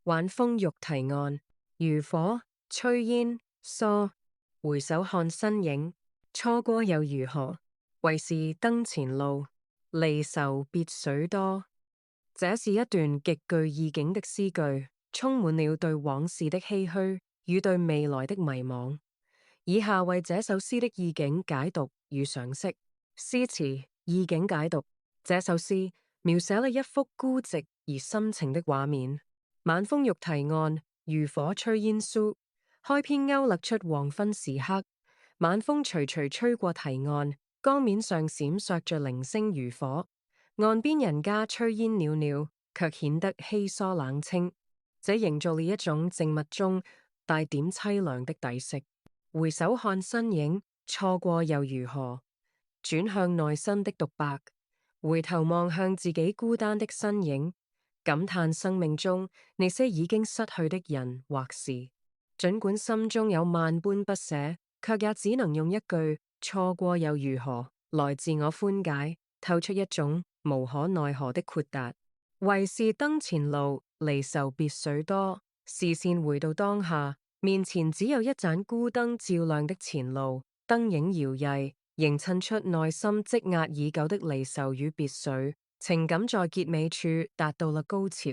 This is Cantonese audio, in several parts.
晚風欲提岸，漁火炊煙疏。回首看身影，錯過又如何？為是燈前路，離愁別緒多。這是一段極具意境的詩句，充滿了對往事的唏噓與對未來的迷惘。以下為這首詩的意境解讀與賞識。詩詞意境解讀：這首詩描寫了一幅孤寂而深情的畫面。晚風欲提岸，漁火炊煙疏。開篇勾勒出黃昏時刻，晚風徐徐吹過堤岸，江面上閃爍着零星漁火，岸邊人家炊煙裊裊，卻顯得稀疏冷清。這營造了一種靜默中帶點淒涼的底色。回首看身影，錯過又如何？轉向內心的獨白，回頭望向自己孤單的身影，感嘆生命中那些已經失去的人或事。儘管心中有萬般不捨，卻也只能用一句錯過又如何來自我寬解，透出一種無可奈何的豁達。為是燈前路，離愁別緒多。視線回到當下，面前只有一盞孤燈照亮的前路，燈影搖曳，映襯出內心積壓已久的離愁與別緒。情感在結尾處達到了高潮。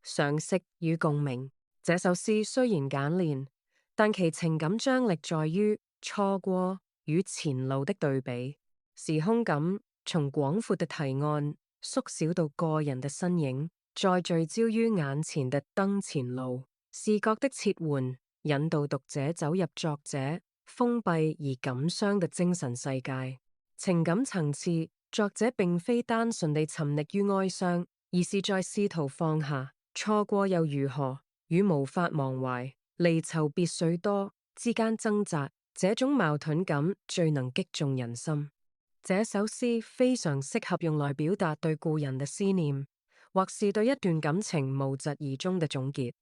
賞識與共鳴：這首詩雖然簡練，但其情感張力在於錯過與前路的對比。時空感從廣闊的堤岸縮小到個人的身影，再聚焦於眼前的燈前路。視覺的切換引導讀者走入作者封閉而感傷的精神世界。情感層次，作者並非單純地沉溺於哀傷，而是在試圖放下。錯過又如何？與無法忘懷、離愁別緒多之間掙扎，這種矛盾感最能擊中人心。這首詩非常適合用來表達對故人的思念，或是對一段感情無疾而終的總結。